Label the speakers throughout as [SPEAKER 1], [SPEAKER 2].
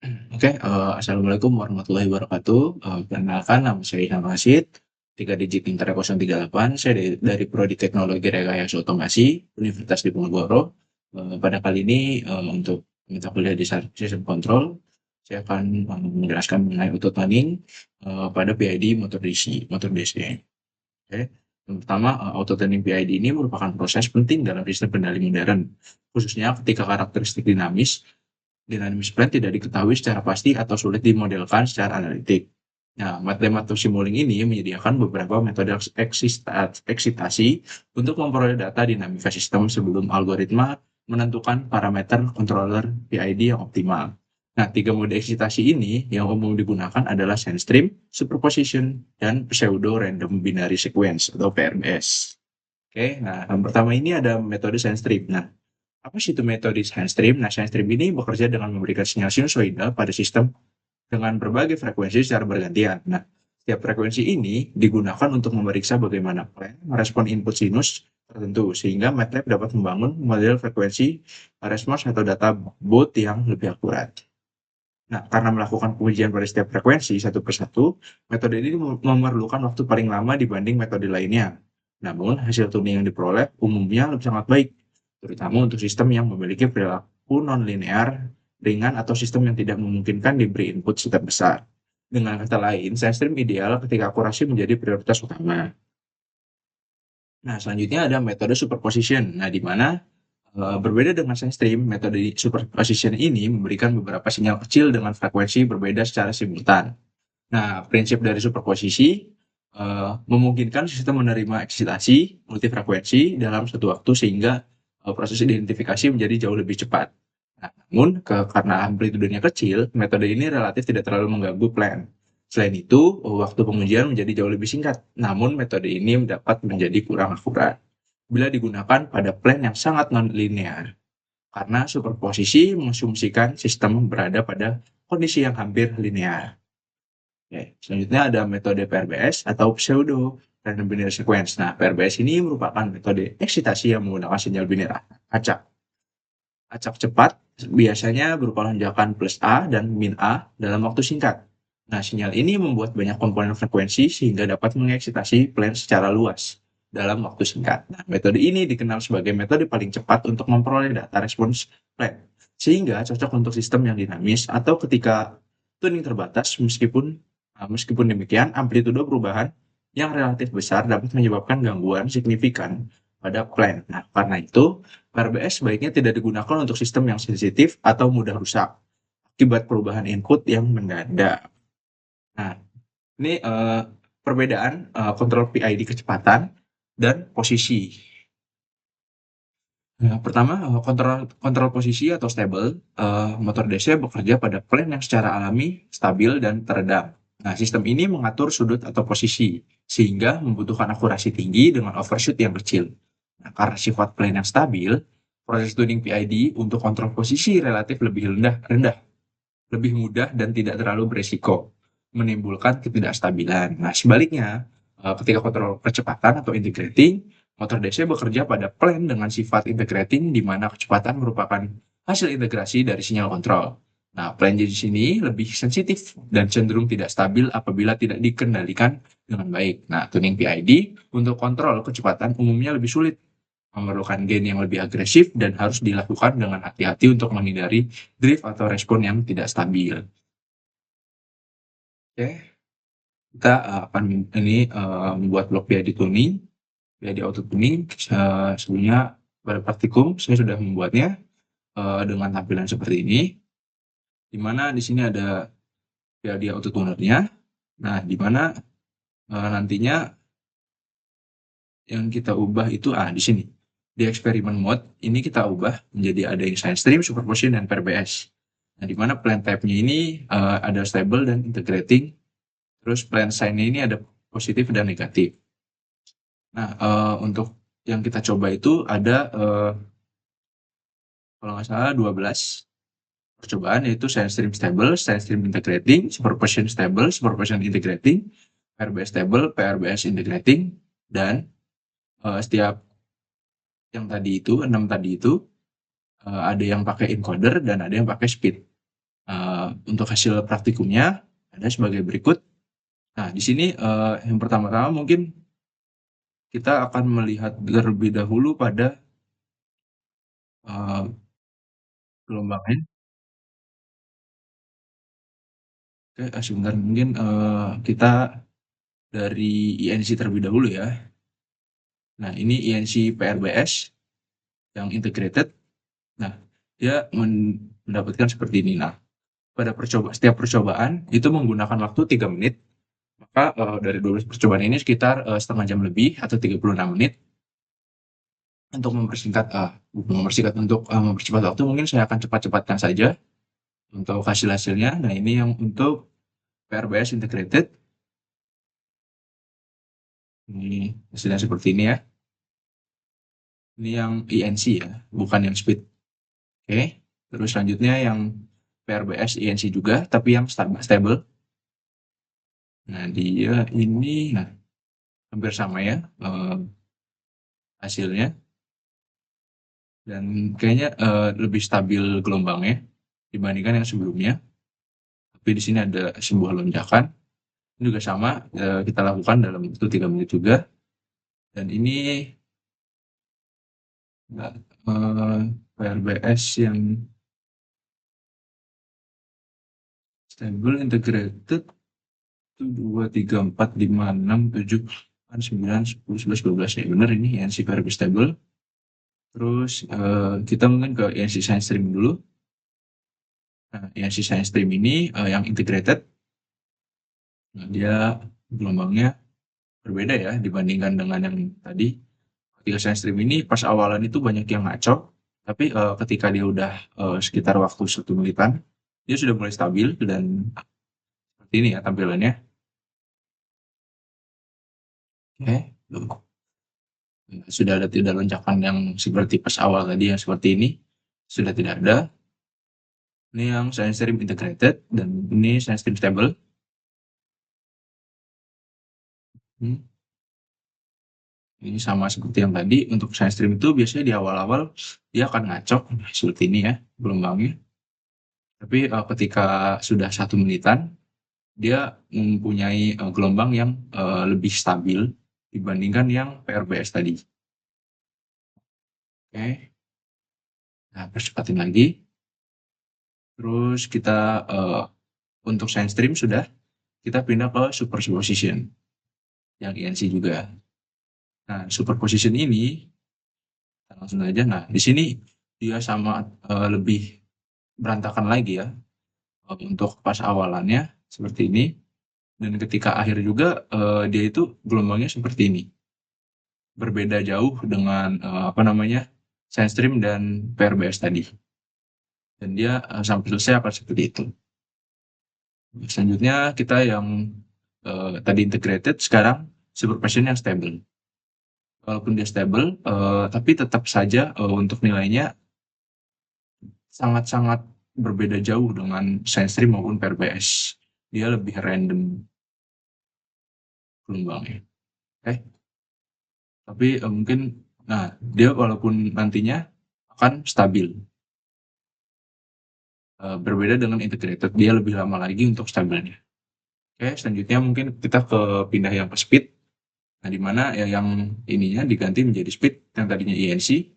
[SPEAKER 1] Oke, assalamualaikum warahmatullahi wabarakatuh. Perkenalkan nama saya Ilham Rashid, 3 digit Inter 038. Saya dari Prodi Teknologi Rekayasa Otomasi Universitas Diponegoro. Pada kali ini untuk mata kuliah di Sistem Kontrol, saya akan menjelaskan mengenai auto tuning pada PID motor DC. Oke. Yang pertama, auto tuning PID ini merupakan proses penting dalam sistem kendali modern, khususnya ketika karakteristik dinamis plan tidak diketahui secara pasti atau sulit dimodelkan secara analitik. Nah, MATLAB atau Simulink ini menyediakan beberapa metode eksitasi untuk memperoleh data dinamika sistem sebelum algoritma menentukan parameter controller PID yang optimal. Nah, 3 mode eksitasi ini yang umum digunakan adalah SandStream, Superposition, dan Pseudo Random Binary Sequence atau PRBS. Oke, nah yang pertama ini ada metode SandStream. Nah, apa sih itu metode SandStream? Nah, SandStream ini bekerja dengan memberikan sinyal sinusoida pada sistem dengan berbagai frekuensi secara bergantian. Nah, setiap frekuensi ini digunakan untuk memeriksa bagaimana plan merespon input sinus tertentu, sehingga MATLAB dapat membangun model frekuensi respons atau data bot yang lebih akurat. Nah, karena melakukan pengujian pada setiap frekuensi satu persatu, metode ini memerlukan waktu paling lama dibanding metode lainnya. Namun, hasil tuning yang diperoleh umumnya lebih sangat baik, terutama untuk sistem yang memiliki perilaku non-linear ringan atau sistem yang tidak memungkinkan diberi input step besar. Dengan kata lain, SandStream ideal ketika akurasi menjadi prioritas utama. Nah, selanjutnya ada metode superposition. Nah, di mana berbeda dengan SandStream, metode superposition ini memberikan beberapa sinyal kecil dengan frekuensi berbeda secara simultan. Nah, prinsip dari superposisi memungkinkan sistem menerima eksitasi multifrekuensi dalam satu waktu sehingga proses identifikasi menjadi jauh lebih cepat. Nah, namun, karena amplitudenya kecil, metode ini relatif tidak terlalu mengganggu plan. Selain itu, waktu pengujian menjadi jauh lebih singkat, namun metode ini dapat menjadi kurang akurat bila digunakan pada plan yang sangat non-linear, karena superposisi mengasumsikan sistem berada pada kondisi yang hampir linear. Oke, selanjutnya ada metode PRBS atau Pseudo Random Binary Sequence. Nah, PRBS ini merupakan metode eksitasi yang menggunakan sinyal biner acak. Acak cepat biasanya berupa lonjakan plus A dan min A dalam waktu singkat. Nah, sinyal ini membuat banyak komponen frekuensi sehingga dapat mengeksitasi plan secara luas dalam waktu singkat. Nah, metode ini dikenal sebagai metode paling cepat untuk memperoleh data respons plan, sehingga cocok untuk sistem yang dinamis atau ketika tuning terbatas. Meskipun demikian, amplitudo perubahan yang relatif besar dapat menyebabkan gangguan signifikan pada plan. Nah, karena itu, PRBS sebaiknya tidak digunakan untuk sistem yang sensitif atau mudah rusak akibat perubahan input yang mendadak. Nah, ini perbedaan kontrol PID kecepatan dan posisi. Nah, pertama, kontrol posisi atau stable. Motor DC bekerja pada plan yang secara alami, stabil, dan teredam. Nah, sistem ini mengatur sudut atau posisi, sehingga membutuhkan akurasi tinggi dengan overshoot yang kecil. Nah, karena sifat plan yang stabil, proses tuning PID untuk kontrol posisi relatif lebih rendah, lebih mudah dan tidak terlalu beresiko, menimbulkan ketidakstabilan. Nah, sebaliknya, ketika kontrol kecepatan atau integrating, motor DC bekerja pada plan dengan sifat integrating di mana kecepatan merupakan hasil integrasi dari sinyal kontrol. Nah, plan jenis ini lebih sensitif dan cenderung tidak stabil apabila tidak dikendalikan dengan baik. Nah, tuning PID untuk kontrol kecepatan umumnya lebih sulit, memerlukan gain yang lebih agresif dan harus dilakukan dengan hati-hati untuk menghindari drift atau respon yang tidak stabil. Oke, kita akan membuat blok PID tuning, PID auto tuning. Sebelumnya pada praktikum saya sudah membuatnya dengan tampilan seperti ini, di mana di sini ada PID auto tunernya. Nah, di mana nantinya yang kita ubah itu di sini. Di experiment mode ini kita ubah menjadi ada yang SandStream, Superposition, dan PRBS. Nah, di mana plan type-nya ini ada stable dan integrating. Terus plan sign-nya ini ada positif dan negatif. Nah, untuk yang kita coba itu ada kalau nggak salah 12 percobaan, yaitu SandStream stable, SandStream integrating, Superposition stable, Superposition integrating, PRBS stable, PRBS integrating, dan setiap yang tadi itu 6 tadi itu ada yang pakai encoder dan ada yang pakai speed. untuk hasil praktikumnya ada sebagai berikut. Nah, di sini yang pertama-tama mungkin kita akan melihat terlebih dahulu pada uh, gelombangnya. Oke, sebentar mungkin kita dari INC terlebih dahulu ya. Nah, ini INC PRBS yang integrated. Nah, dia mendapatkan seperti ini. Nah, pada setiap percobaan itu menggunakan waktu 3 menit. Maka dari 12 percobaan ini sekitar setengah jam lebih atau 36 menit. Untuk mempercepat waktu mungkin saya akan cepat-cepatkan saja untuk hasil-hasilnya. Nah, ini yang untuk PRBS integrated. Ini hasilnya seperti ini ya. Ini yang INC ya, bukan yang speed. Oke. Terus selanjutnya yang PRBS INC juga, tapi yang stable. Nah, dia ini hampir sama ya hasilnya. Dan kayaknya lebih stabil gelombangnya dibandingkan yang sebelumnya. Tapi di sini ada sebuah lonjakan. Ini juga sama, kita lakukan dalam waktu 3 menit juga. Dan ini PRBS yang stable integrated itu 2, 3, 4, 5, 6, 7, 8, 9, 10, 11, 12 ya benar ini INC PRBS stable. Terus kita mungkin ke INC Science Stream dulu. Nah, INC Science Stream ini yang integrated. Nah, dia gelombangnya berbeda ya dibandingkan dengan yang tadi. Ketika Science Stream ini pas awalan itu banyak yang ngaco, tapi ketika dia udah sekitar waktu 1 menitan, dia sudah mulai stabil dan seperti ini ya tampilannya. Oke. Sudah ada tidak lonjakan yang seperti pas awal tadi yang seperti ini, sudah tidak ada. Ini yang Science Stream integrated dan ini Science Stream stable. Ini sama seperti yang tadi, untuk Science Stream itu biasanya di awal-awal dia akan ngacok seperti ini ya gelombangnya. Tapi ketika sudah 1 menitan, dia mempunyai gelombang yang lebih stabil dibandingkan yang PRBS tadi. Oke. Nah, percepatin lagi. Terus kita untuk Science Stream sudah, kita pindah ke superposition yang INC juga. Nah, superposition ini langsung aja. Nah, di sini dia sama lebih berantakan lagi ya untuk pas awalannya seperti ini, dan ketika akhir juga dia itu gelombangnya seperti ini, berbeda jauh dengan Science Stream dan PRBS tadi, dan dia sampai selesai akan seperti itu. Selanjutnya kita yang tadi integrated, sekarang superposition yang stable. Walaupun dia stable, tapi tetap saja untuk nilainya sangat-sangat berbeda jauh dengan Science Stream maupun PRBS. Dia lebih random gelombangnya. Oke. Tapi mungkin, dia walaupun nantinya akan stabil. Berbeda dengan integrated, dia lebih lama lagi untuk stabilnya. Oke, selanjutnya mungkin kita pindah yang ke speed. Nah, di mana ya yang ininya diganti menjadi speed yang tadinya INC.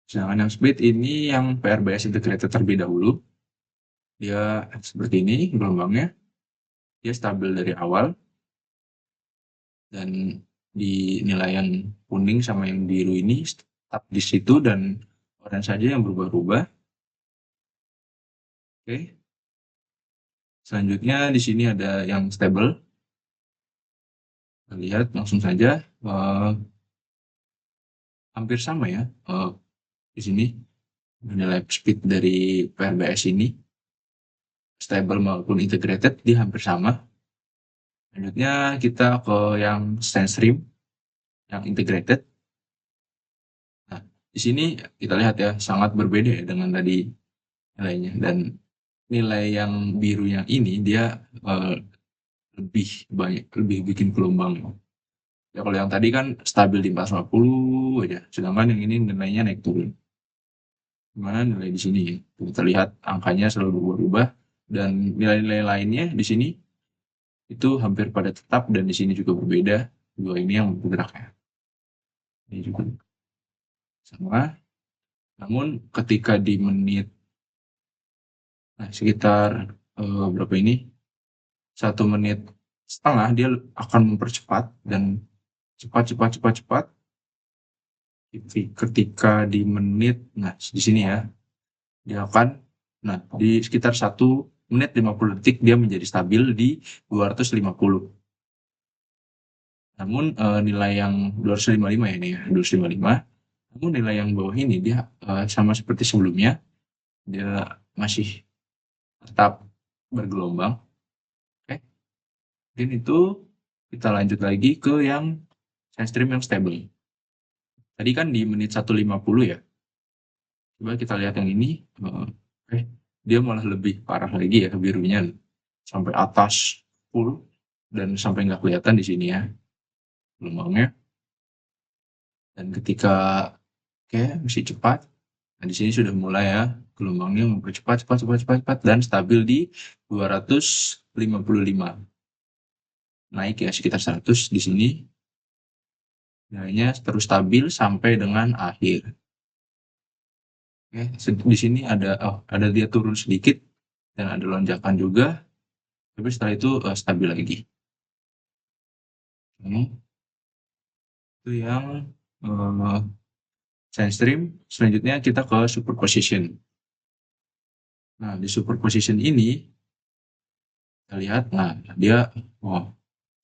[SPEAKER 1] Sedangkan yang speed ini yang PRBS integrated terlebih dahulu. Dia seperti ini gelombangnya. Dia stabil dari awal. Dan di nilai yang kuning sama yang biru ini tetap di situ dan orange saja yang berubah-ubah. Oke. Selanjutnya di sini ada yang stable. Kita lihat langsung saja hampir sama ya di sini nilai speed dari PRBS ini stable maupun integrated dia hampir sama. Selanjutnya kita ke yang Science Stream yang integrated. Nah, di sini kita lihat ya sangat berbeda ya dengan tadi nilainya, dan nilai yang biru yang ini dia lebih bikin gelombang. Ya kalau yang tadi kan stabil di 450 aja, sedangkan yang ini nilainya naik turun. Mana nilai di sini. Kita lihat angkanya selalu berubah-ubah dan nilai-nilai lainnya di sini itu hampir pada tetap dan di sini juga berbeda. Dua ini yang bergerak ya. Ini juga sama. Namun ketika di menit sekitar berapa ini? 1 menit setengah dia akan mempercepat dan cepat cepat cepat cepat. Ketika di menit, nah di sini ya, dia akan, nah di sekitar 1 menit 50 detik dia menjadi stabil di 250. Namun nilai yang 255 ya ini ya, 255. Namun nilai yang bawah ini dia sama seperti sebelumnya, dia masih tetap bergelombang. Oke, dan itu kita lanjut lagi ke yang side stream yang stable. Tadi kan di menit 150 ya. Coba kita lihat yang ini. Dia malah lebih parah lagi ya birunya. Sampai atas full dan sampai nggak kelihatan di sini ya gelombangnya. Dan ketika masih cepat. Nah, di sini sudah mulai ya gelombangnya mempercepat cepat cepat cepat cepat dan stabil di 255. Naik ya sekitar 100 di sini. Nilainya terus stabil sampai dengan akhir. Di sini ada dia turun sedikit dan ada lonjakan juga, tapi setelah itu stabil lagi. Itu yang side stream. Selanjutnya kita ke superposition. Nah, di superposition ini kita lihat, nah dia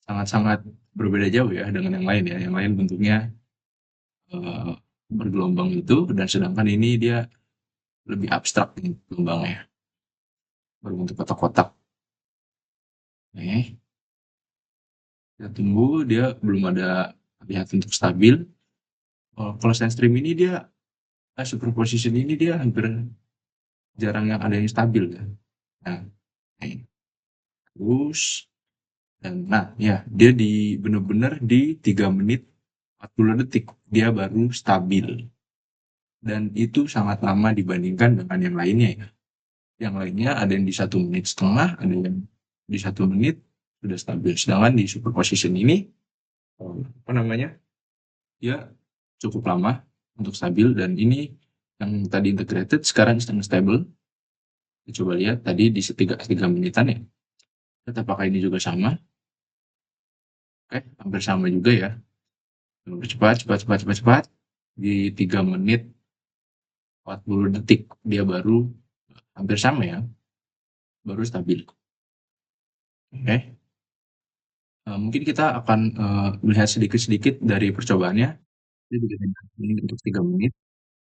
[SPEAKER 1] sangat-sangat berbeda jauh ya dengan yang lain ya. Yang lain bentuknya eh, bergelombang itu, dan sedangkan ini dia lebih abstrak nih gelombangnya, berbentuk kotak-kotak. Oke, kita tunggu, dia belum ada lihat untuk stabil. Kalau side stream ini dia superposition ini dia hampir jarang yang ada yang stabil ya. Nah, terus dan nah ya dia bener-bener di 3 menit 40 detik dia baru stabil, dan itu sangat lama dibandingkan dengan yang lainnya ya. Yang lainnya ada yang di 1 menit setengah, ada yang di 1 menit sudah stabil, sedangkan di superposition ini apa namanya, dia cukup lama untuk stabil. Dan ini yang tadi integrated sekarang sedang stable. Kita coba lihat tadi di tiga menitan ya, apakah ini juga sama. Oke, hampir sama juga ya, cepat cepat cepat cepat cepat di 3 menit 40 detik dia baru hampir sama ya, baru stabil. Oke. Mungkin kita akan melihat sedikit-sedikit dari percobaannya. Ini ini untuk 3 menit.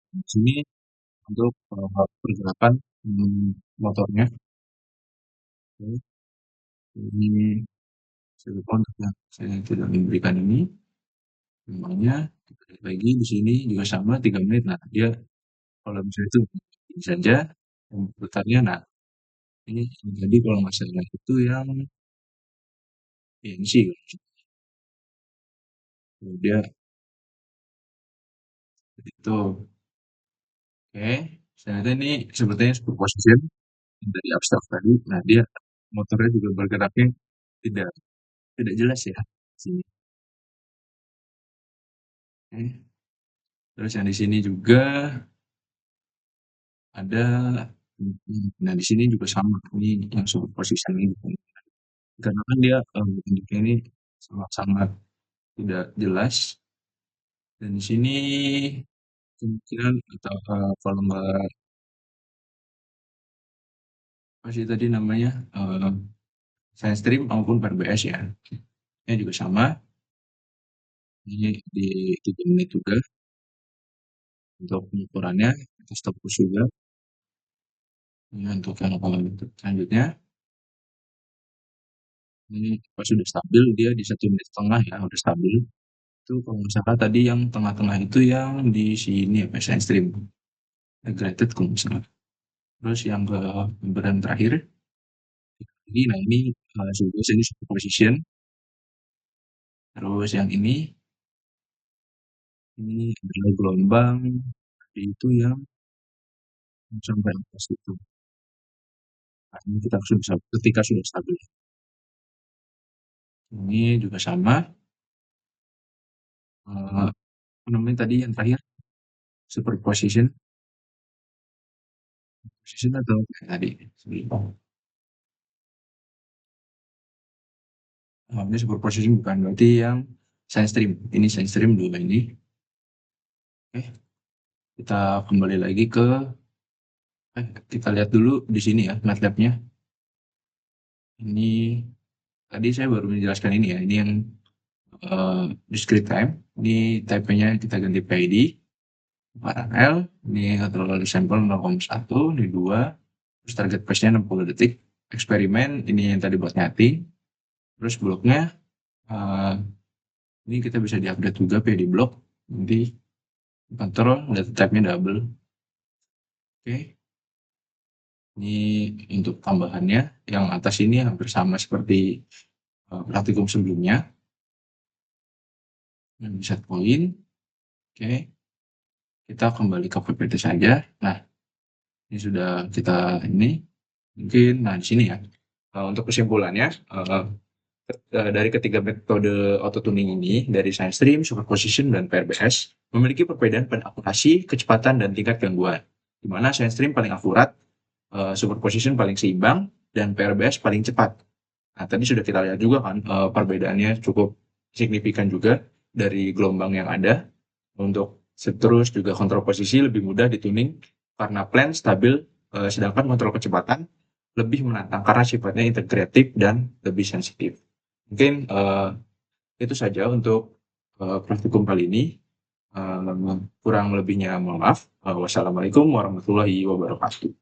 [SPEAKER 1] Di sini untuk pergerakan motornya. Oke. Ini saya lupa untuk yang saya tidak memberikan ini. Namanya kita lihat lagi di sini juga sama 3 menit. Nah, dia kalau misalnya itu ini saja yang putarnya. Nah, ini jadi kalau nggak salah itu yang PNC. Dia itu. Oke. Ternyata ini sebetulnya superposition dari abstrak tadi. Nah, dia motornya juga bergeraknya tidak tidak jelas ya di sini. Oke. Terus yang di sini juga ada, nah di sini juga sama, ini yang superposition ini. Karena kan dia bentuknya ini sangat-sangat tidak jelas, dan di sini kemungkinan atau kalau nggak apa sih tadi namanya, side stream maupun PRBS ya. Ini juga sama, ini di 3 menit juga untuk pengukurannya, kita stop push juga. Ini untuk yang selanjutnya, ini pas sudah stabil dia di 1 menit setengah ya, udah stabil. Itu kalau nggak salah tadi yang tengah-tengah itu yang di sini ya, side stream integrated kalau nggak salah. Terus yang ke brand terakhir ini, nah ini sudah sini superposition. Terus yang ini adalah gelombang, itu yang sampai atas itu. Nah, ini kita sudah bisa ketika sudah stabil. Ini juga sama, apa namanya tadi yang terakhir, superposition, position atau kayak tadi sebelum. Ini superposition bukan, berarti yang science stream. Ini science stream dulu ini. Oke, kita kembali lagi ke kita lihat dulu di sini ya MATLAB-nya. Ini tadi saya baru menjelaskan ini ya. Ini yang discrete time. Ini type-nya kita ganti PID. Paralel. Ini control sampel 0,1, ini 2. Terus target pace-nya 60 detik. Eksperimen ini yang tadi buat nyati. Terus bloknya eh, ini kita bisa diupdate juga PID blok. Nanti kontrol data type-nya double. Oke. Ini untuk tambahannya. Yang atas ini hampir sama seperti praktikum sebelumnya. Set point. Oke. Kita kembali ke PPT saja. Nah, ini sudah kita ini mungkin di sini ya. Untuk kesimpulannya, dari ketiga metode auto-tuning ini, dari science stream, superposition, dan PRBS, memiliki perbedaan pada akurasi, kecepatan, dan tingkat gangguan. Di mana science stream paling akurat, superposition paling seimbang, dan PRBS paling cepat. Nah, tadi sudah kita lihat juga kan, perbedaannya cukup signifikan juga dari gelombang yang ada. Untuk terus juga kontrol posisi lebih mudah dituning karena plan stabil, sedangkan kontrol kecepatan lebih menantang karena sifatnya integratif dan lebih sensitif. Mungkin itu saja untuk praktikum kali ini. Kurang lebihnya mohon maaf. Wassalamualaikum warahmatullahi wabarakatuh.